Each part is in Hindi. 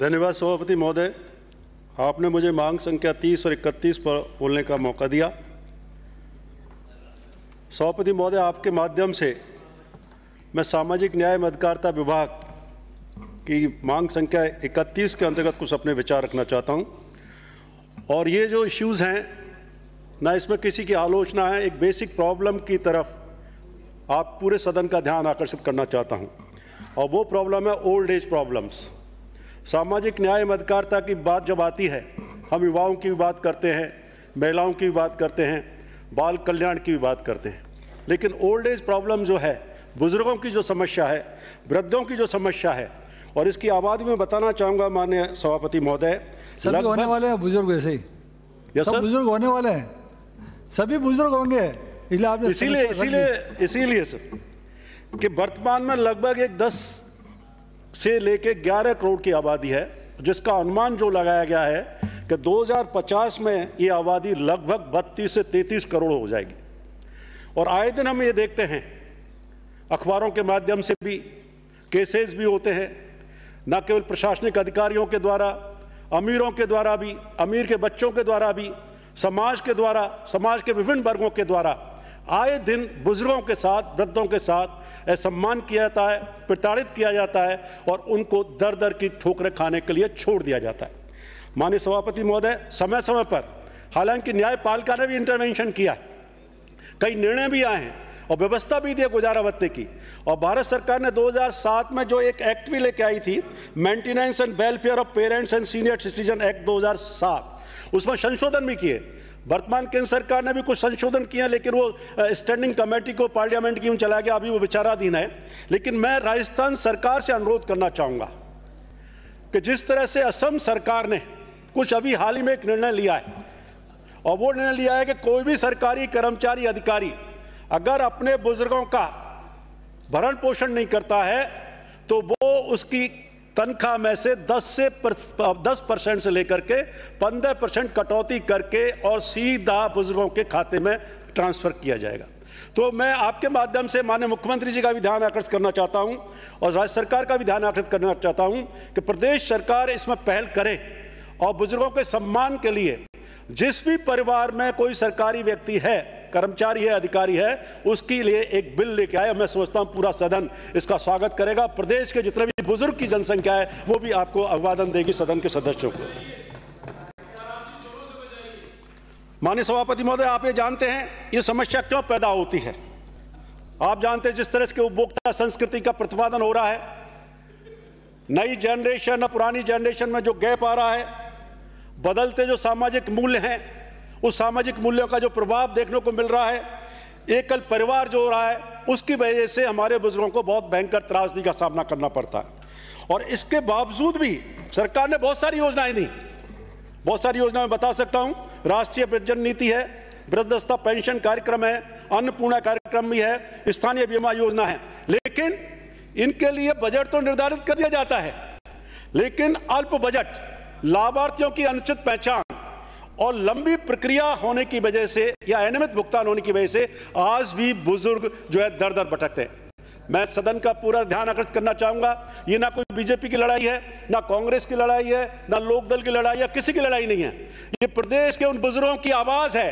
धन्यवाद सभापति महोदय, आपने मुझे मांग संख्या 30 और 31 पर बोलने का मौका दिया। सभापति महोदय, आपके माध्यम से मैं सामाजिक न्याय एवं अधिकारिता विभाग की मांग संख्या 31 के अंतर्गत कुछ अपने विचार रखना चाहता हूं। और ये जो इश्यूज़ हैं ना, इसमें किसी की आलोचना है, एक बेसिक प्रॉब्लम की तरफ आप पूरे सदन का ध्यान आकर्षित करना चाहता हूं। और वो प्रॉब्लम है ओल्ड एज प्रॉब्लम्स। सामाजिक न्याय एवं अधिकारिता की बात जब आती है, हम युवाओं की भी बात करते हैं, महिलाओं की भी बात करते हैं, बाल कल्याण की भी बात करते हैं, लेकिन ओल्ड एज प्रॉब्लम जो है, बुजुर्गों की जो समस्या है, वृद्धों की जो समस्या है, और इसकी आबादी में बताना चाहूँगा माननीय सभापति महोदय, सभी होने वाले हैं बुजुर्ग, ऐसे ही सब बुजुर्ग होने वाले हैं, सभी बुजुर्ग होंगे। इसीलिए सर कि वर्तमान में लगभग एक 10 से लेके 11 करोड़ की आबादी है, जिसका अनुमान जो लगाया गया है कि 2050 में ये आबादी लगभग 32 से 33 करोड़ हो जाएगी। और आए दिन हम ये देखते हैं, अखबारों के माध्यम से भी केसेस भी होते हैं, न केवल प्रशासनिक अधिकारियों के द्वारा, अमीरों के द्वारा भी, अमीर के बच्चों के द्वारा भी, समाज के द्वारा, समाज के विभिन्न वर्गों के द्वारा आए दिन बुजुर्गों के साथ, वृद्धों के साथ असम्मान किया जाता है, प्रताड़ित किया जाता है और उनको दर दर की ठोकरें खाने के लिए छोड़ दिया जाता है। माननीय सभापति महोदय, समय समय पर हालांकि न्यायपालिका ने भी इंटरवेंशन किया, कई निर्णय भी आए हैं और व्यवस्था भी दी गुजारा भत्ते की। और भारत सरकार ने 2007 में जो एक एक्ट भी लेके आई थी, maintenance and welfare of parents and senior citizen act 2007, उसमें संशोधन भी किए। वर्तमान केंद्र सरकार ने भी कुछ संशोधन किए, लेकिन वो स्टैंडिंग कमेटी को पार्लियामेंट की चला गया, अभी वो विचाराधीन है। लेकिन मैं राजस्थान सरकार से अनुरोध करना चाहूँगा कि जिस तरह से असम सरकार ने कुछ अभी हाल ही में एक निर्णय लिया है, और वो निर्णय लिया है कि कोई भी सरकारी कर्मचारी अधिकारी अगर अपने बुजुर्गों का भरण पोषण नहीं करता है तो वो उसकी तनख्वाह में से 10% से लेकर के 15% कटौती करके और सीधा बुजुर्गों के खाते में ट्रांसफर किया जाएगा। तो मैं आपके माध्यम से माननीय मुख्यमंत्री जी का भी ध्यान आकर्षित करना चाहता हूं और राज्य सरकार का भी ध्यान आकर्षित करना चाहता हूं कि प्रदेश सरकार इसमें पहल करे और बुजुर्गों के सम्मान के लिए जिस भी परिवार में कोई सरकारी व्यक्ति है, कर्मचारी है, अधिकारी है, उसके लिए एक बिल लेके आए। मैं समझता हूं पूरा सदन इसका स्वागत करेगा। प्रदेश के जितने भी बुजुर्ग की जनसंख्या है वो भी आपको अभिवादन देगी सदन के सदस्यों को। माननीय सभापति महोदय, आप ये जानते हैं ये समस्या क्यों पैदा होती है। आप जानते हैं जिस तरह से उपभोक्ता संस्कृति का प्रतिपादन हो रहा है, नई जनरेशन और पुरानी जनरेशन में जो गैप आ रहा है, बदलते जो सामाजिक मूल्य हैं, उस सामाजिक मूल्यों का जो प्रभाव देखने को मिल रहा है, एकल परिवार जो हो रहा है, उसकी वजह से हमारे बुजुर्गों को बहुत भयंकर त्रासदी का सामना करना पड़ता है। और इसके बावजूद भी सरकार ने बहुत सारी योजनाएं दी, बहुत सारी योजनाएं बता सकता हूं। राष्ट्रीय वृद्धजन नीति है, वृद्धावस्था पेंशन कार्यक्रम है, अन्नपूर्णा कार्यक्रम भी है, स्थानीय बीमा योजना है। लेकिन इनके लिए बजट तो निर्धारित कर दिया जाता है, लेकिन अल्प बजट, लाभार्थियों की अनुचित पहचान और लंबी प्रक्रिया होने की वजह से या अनियमित भुगतान होने की वजह से आज भी बुजुर्ग जो है दर दर भटकते हैं। मैं सदन का पूरा ध्यान आकर्षित करना चाहूंगा, ये ना कोई बीजेपी की लड़ाई है, ना कांग्रेस की लड़ाई है, ना लोकदल की लड़ाई है, किसी की लड़ाई नहीं है। ये प्रदेश के उन बुजुर्गों की आवाज है।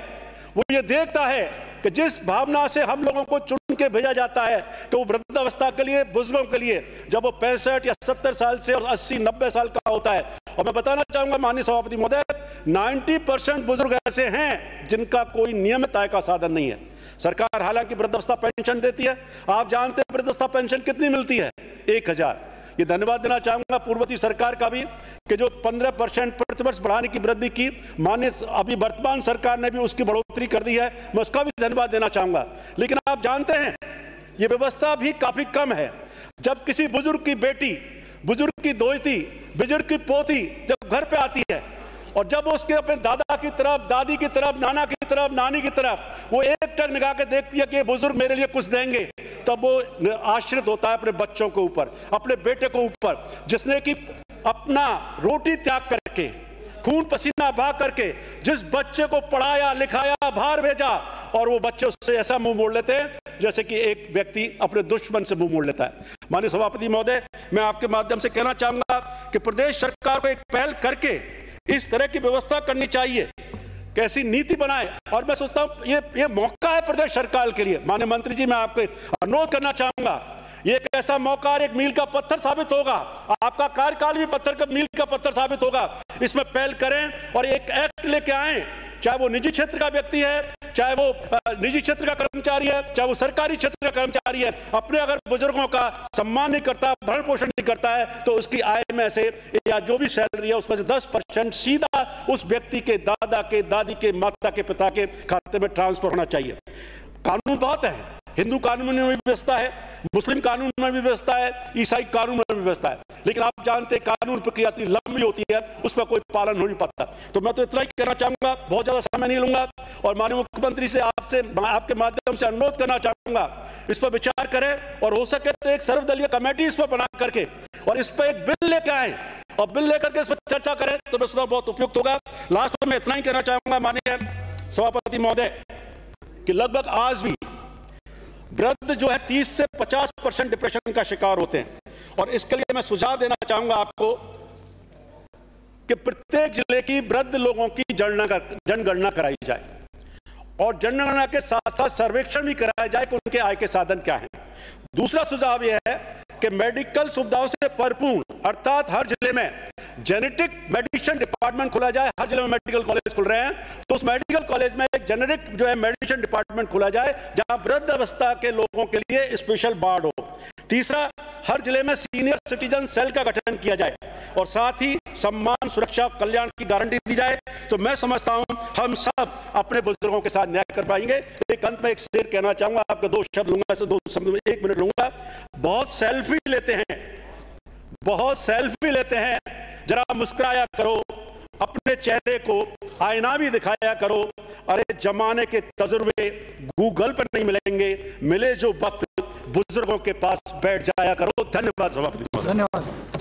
वो ये देखता है कि जिस भावना से हम लोगों को चुन के भेजा जाता है कि वो वृद्धावस्था के लिए, बुजुर्गों के लिए, जब वो 65 या 70 साल से और 80-90 साल का होता है। और मैं बताना चाहूंगा माननीय सभापति महोदय, 90% बुजुर्ग ऐसे हैं जिनका कोई नियमित आय का साधन नहीं है। सरकार हालांकि वृद्धावस्था पेंशन देती है, आप जानते हैं वृद्धावस्था पेंशन कितनी मिलती है? 1000। ये धन्यवाद देना चाहूंगा पूर्ववर्ती सरकार का भी कि जो 15% प्रतिवर्ष बढ़ाने की वृद्धि की, माननीय अभी वर्तमान सरकार ने भी उसकी बढ़ोतरी कर दी है, मैं उसका भी धन्यवाद देना चाहूंगा। लेकिन आप जानते हैं ये व्यवस्था भी काफी कम है। जब किसी बुजुर्ग की बेटी, बुजुर्ग की दोहती, बुजुर्ग की पोती जब घर पे आती है और जब उसके अपने दादा की तरफ, दादी की तरफ, नाना की तरफ, नानी की तरफ वो एक टक निगाह के देखती है कि बुजुर्ग मेरे लिए कुछ देंगे, तब वो आश्रित होता है अपने बच्चों के ऊपर, अपने बेटे को ऊपर, जिसने कि अपना रोटी त्याग करके खून पसीना बहा करके जिस बच्चे को पढ़ाया लिखाया बाहर भेजा, और वो बच्चे उससे ऐसा मुंह मोड़ लेते हैं जैसे कि एक व्यक्ति अपने दुश्मन से मुंह मोड़ लेता है। माननीय सभापति महोदय, मैं आपके माध्यम से कहना चाहूंगा कि प्रदेश सरकार को एक पहल करके इस तरह की व्यवस्था करनी चाहिए, कैसी नीति बनाए। और मैं सोचता हूं ये मौका है प्रदेश सरकार के लिए। माननीय मंत्री जी, मैं आपको अनुरोध करना चाहूंगा, ये एक ऐसा मौका, एक मील का पत्थर साबित होगा, आपका कार्यकाल भी मील का पत्थर साबित होगा। इसमें पहल करें और एक एक्ट लेके आए, चाहे वो निजी क्षेत्र का व्यक्ति है, चाहे वो निजी क्षेत्र का कर्मचारी है, चाहे वो सरकारी क्षेत्र का कर्मचारी है, अपने अगर बुजुर्गों का सम्मान नहीं करता, भरण पोषण नहीं करता है, तो उसकी आय में से या जो भी सैलरी है उसमें से 10% सीधा उस व्यक्ति के दादा के, दादी के, माता के, पिता के खाते में ट्रांसफर होना चाहिए। कानून बहुत है, हिंदू कानून में भी व्यवस्था है, मुस्लिम कानून में भी व्यवस्था है, ईसाई कानून में भी व्यवस्था है, लेकिन आप जानते हैं कानून प्रक्रिया इतनी लंबी होती है, उस पर कोई पालन हो नहीं पाता। तो मैं तो इतना ही कहना चाहूंगा, बहुत ज्यादा समय नहीं लूंगा, और माननीय मुख्यमंत्री से आपके माध्यम से अनुरोध करना चाहूंगा, इस पर विचार करें और हो सके तो एक सर्वदलीय कमेटी इस पर बना करके और इस पर एक बिल लेकर आए और बिल लेकर के इस पर चर्चा करें, तो मैं सुना बहुत उपयुक्त होगा। लास्ट में इतना ही कहना चाहूंगा माननीय सभापति महोदय कि लगभग आज भी वृद्ध जो है 30 से 50% डिप्रेशन का शिकार होते हैं, और इसके लिए मैं सुझाव देना चाहूंगा आपको कि प्रत्येक जिले की वृद्ध लोगों की जनगणना कराई जाए और जनगणना के साथ साथ सर्वेक्षण भी कराया जाए कि उनके आय के साधन क्या हैं। दूसरा सुझाव यह है कि मेडिकल सुविधाओं से भरपूर, अर्थात हर जिले में जेनेटिक मेडिसिन डिपार्टमेंट खोला जाए। हर जिले में मेडिकल कॉलेज खुल रहे हैं, तो उस मेडिकल कॉलेज में एक जेनेरिक जो है मेडिसिन डिपार्टमेंट खोला जाए, जहां वृद्ध अवस्था के लोगों के लिए स्पेशल वार्ड हो। तीसरा, हर जिले में सीनियर सिटीजन सेल का गठन किया जाए और साथ ही सम्मान, सुरक्षा, कल्याण की गारंटी दी जाए। तो मैं समझता हूं हम सब अपने बुजुर्गों के साथ न्याय कर पाएंगे। एक अंत में एक शेर कहना चाहूंगा, आपके 2 शब्द लूंगा, ऐसे 2 शब्द में 1 मिनट लूंगा। बहुत सेल्फी लेते हैं, बहुत सेल्फी लेते हैं, जरा मुस्कुराया करो, अपने चेहरे को आईना भी दिखाया करो। अरे जमाने के तजुर्बे गूगल पर नहीं मिलेंगे, मिले जो वक्त बुजुर्गों के पास बैठ जाया करो। धन्यवाद सभापति। धन्यवाद।